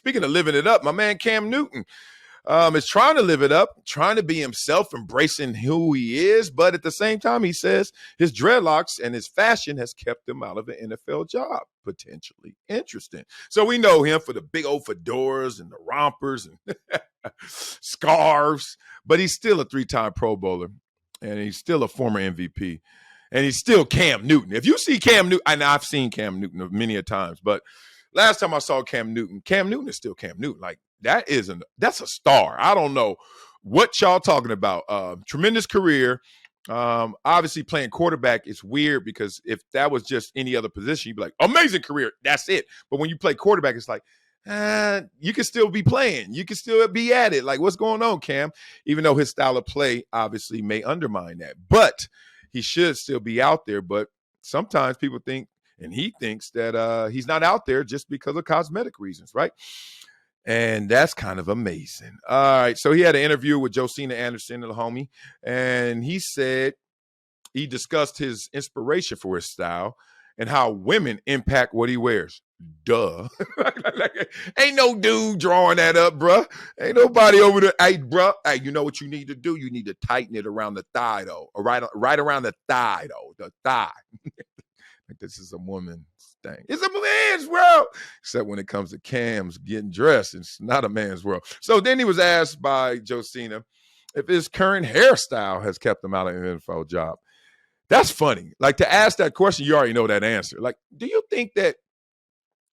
speaking of living it up, my man Cam Newton is trying to live it up, trying to be himself, embracing who he is. But at the same time, he says his dreadlocks and his fashion has kept him out of an NFL job. Potentially interesting. So we know him for the big old fedoras and the rompers and scarves, but he's still a 3-time Pro Bowler, and he's still a former MVP, and he's still Cam Newton. If you see Cam Newton, and I've seen Cam Newton many a times, but last time I saw Cam Newton is still Cam Newton. Like, that's a star. I don't know what y'all talking about. Tremendous career. Obviously playing quarterback is weird because if that was just any other position, you'd be like, amazing career. That's it. But when you play quarterback, it's like, you can still be playing. You can still be at it. Like, what's going on, Cam? Even though his style of play obviously may undermine that. But he should still be out there. But sometimes people think, and he thinks that he's not out there just because of cosmetic reasons, right? And that's kind of amazing. All right, so he had an interview with Josina Anderson, the homie, and he said he discussed his inspiration for his style and how women impact what he wears. Duh. Ain't no dude drawing that up, bruh. Ain't nobody over there. Hey, bruh, hey, you know what you need to do? You need to tighten it around the thigh, though. Or right around the thigh, though. The thigh. This is a woman's thing. It's a man's world. Except when it comes to Cam's getting dressed, it's not a man's world. So then he was asked by Josina if his current hairstyle has kept him out of an NFL job. That's funny. Like, to ask that question, you already know that answer. Like, do you think that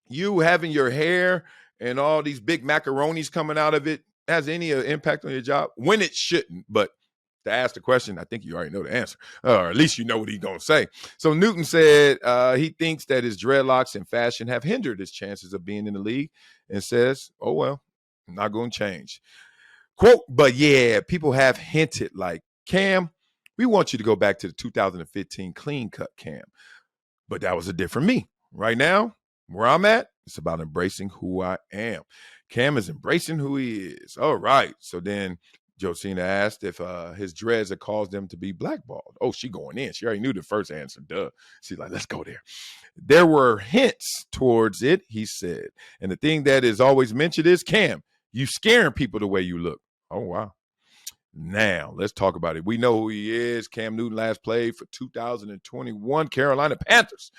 you having your hair and all these big macaronis coming out of it has any impact on your job? When it shouldn't, but to ask the question, I think you already know the answer, or at least you know what he's going to say. So Newton said he thinks that his dreadlocks and fashion have hindered his chances of being in the league, and says, oh, well, I'm not going to change. Quote, but yeah, people have hinted like, Cam, we want you to go back to the 2015 clean cut Cam. But that was a different me. Right now, where I'm at, it's about embracing who I am. Cam is embracing who he is. All right. So then Josina asked if his dreads had caused them to be blackballed. Oh, she going in. She already knew the first answer. Duh. She's like, let's go there. There were hints towards it, he said. And the thing that is always mentioned is, Cam, you scaring people the way you look. Oh, wow. Now, let's talk about it. We know who he is. Cam Newton last played for 2021 Carolina Panthers.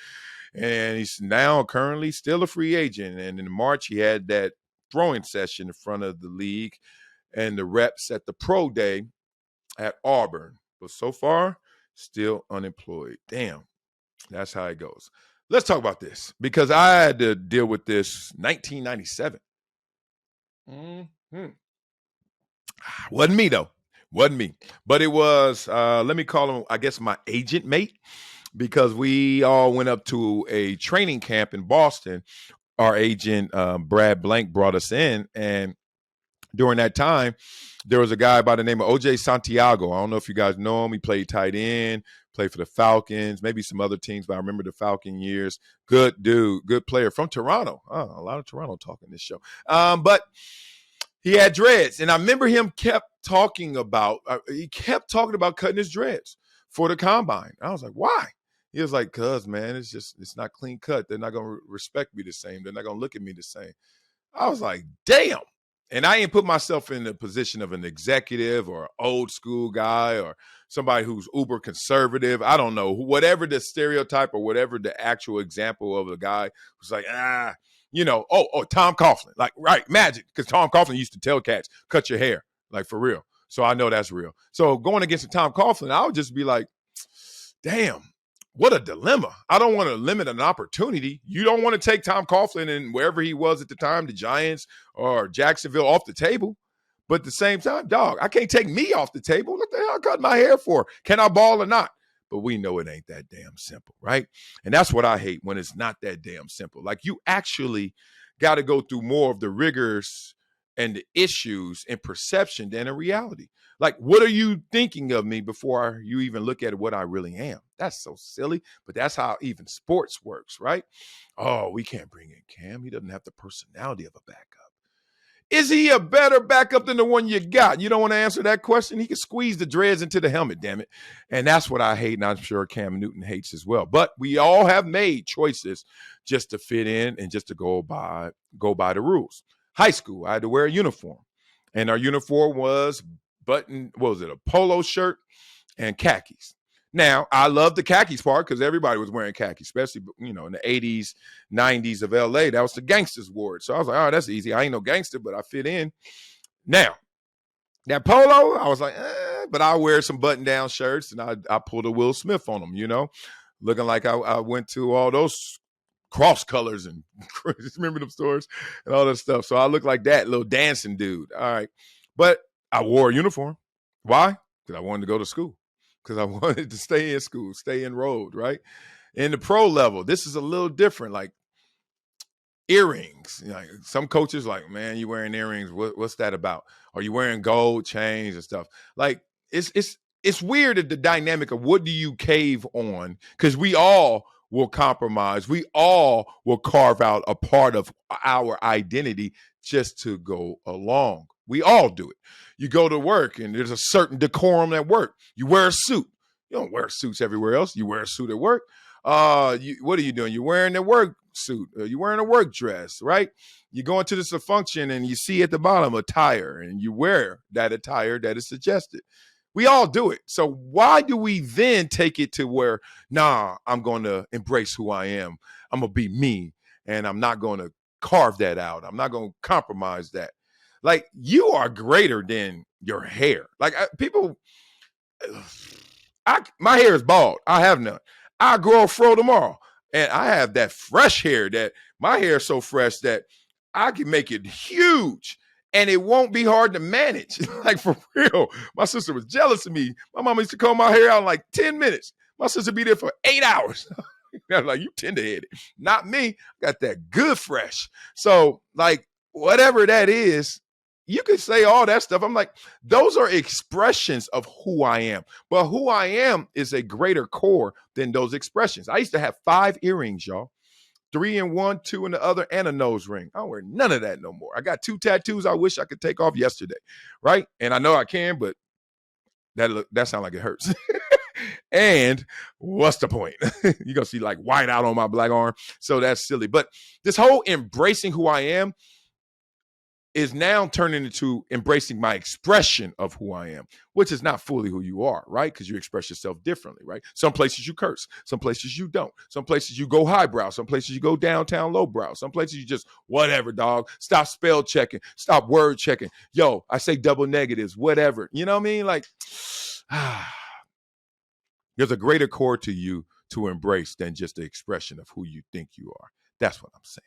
And he's now currently still a free agent. And in March, he had that throwing session in front of the league and the reps at the pro day at Auburn. But so far, still unemployed. Damn, that's how it goes. Let's talk about this because I had to deal with this 1997. Wasn't me, though. Wasn't me. But it was, let me call him, I guess, my agent mate, because we all went up to a training camp in Boston. Our agent, Brad Blank, brought us in. And during that time, there was a guy by the name of O.J. Santiago. I don't know if you guys know him. He played tight end, played for the Falcons, maybe some other teams, but I remember the Falcon years. Good dude, good player from Toronto. Oh, a lot of Toronto talk in this show. But he had dreads, and I remember him kept talking about cutting his dreads for the combine. I was like, why? He was like, cuz, man, it's not clean cut. They're not going to respect me the same. They're not going to look at me the same. I was like, damn. And I ain't put myself in the position of an executive or an old school guy or somebody who's uber conservative. I don't know. Whatever the stereotype or whatever the actual example of a guy who's like, Tom Coughlin. Like, right, Magic. Because Tom Coughlin used to tell cats, cut your hair. Like, for real. So I know that's real. So going against Tom Coughlin, I would just be like, damn. What a dilemma. I don't want to limit an opportunity. You don't want to take Tom Coughlin and wherever he was at the time, the Giants or Jacksonville, off the table. But at the same time, dog, I can't take me off the table. What the hell I cut my hair for? Can I ball or not? But we know it ain't that damn simple, right? And that's what I hate, when it's not that damn simple. Like, you actually got to go through more of the rigors and the issues and perception than in reality. Like, what are you thinking of me before you even look at what I really am? That's so silly, but that's how even sports works, right? Oh, we can't bring in Cam. He doesn't have the personality of a backup. Is he a better backup than the one you got? You don't want to answer that question? He can squeeze the dreads into the helmet, damn it. And that's what I hate, and I'm sure Cam Newton hates as well. But we all have made choices just to fit in and just to go by the rules. High school, I had to wear a uniform. And our uniform was what was it, a polo shirt and khakis. Now, I love the khakis part because everybody was wearing khakis, especially, in the 80s, 90s of LA. That was the gangsters wore it. So I was like, oh, that's easy. I ain't no gangster, but I fit in. Now, that polo, I was like, but I wear some button-down shirts, and I pulled a Will Smith on them, looking like I went to all those cross colors and remember them stores and all that stuff. So I look like that little dancing dude. All right. But I wore a uniform. Why? Because I wanted to go to school. Because I wanted to stay in school, stay enrolled, right? In the pro level, this is a little different. Like earrings. Some coaches like, man, you wearing earrings. What's that about? Are you wearing gold chains and stuff? Like it's weird at the dynamic of what do you cave on? Because we all will compromise. We all will carve out a part of our identity just to go along. We all do it. You go to work and there's a certain decorum at work. You wear a suit. You don't wear suits everywhere else. You wear a suit at work. What are you doing? You're wearing a work suit. You're wearing a work dress, right? You go into this function and you see at the bottom attire and you wear that attire that is suggested. We all do it. So why do we then take it to where, nah, I'm going to embrace who I am. I'm going to be me and I'm not going to carve that out. I'm not going to compromise that. Like you are greater than your hair. Like my hair is bald. I have none. I grow a fro tomorrow. And I have that fresh hair that my hair is so fresh that I can make it huge and it won't be hard to manage. Like for real. My sister was jealous of me. My mama used to comb my hair out in like 10 minutes. My sister be there for 8 hours. I was like, you tender-headed. Not me. Got that good fresh. So like whatever that is, you could say all that stuff. I'm like, those are expressions of who I am. But who I am is a greater core than those expressions. I used to have 5 earrings, y'all. 3 in one, 2 in the other, and a nose ring. I don't wear none of that no more. I got 2 tattoos I wish I could take off yesterday, right? And I know I can, but that sounds like it hurts. And what's the point? You're going to see like white out on my black arm. So that's silly. But this whole embracing who I am is now turning into embracing my expression of who I am, which is not fully who you are, right? Because you express yourself differently, right? Some places you curse, some places you don't. Some places you go highbrow, some places you go downtown lowbrow. Some places you just whatever, dog. Stop spell checking, stop word checking. Yo, I say double negatives, whatever. You know what I mean? Like, there's a greater core to you to embrace than just the expression of who you think you are. That's what I'm saying.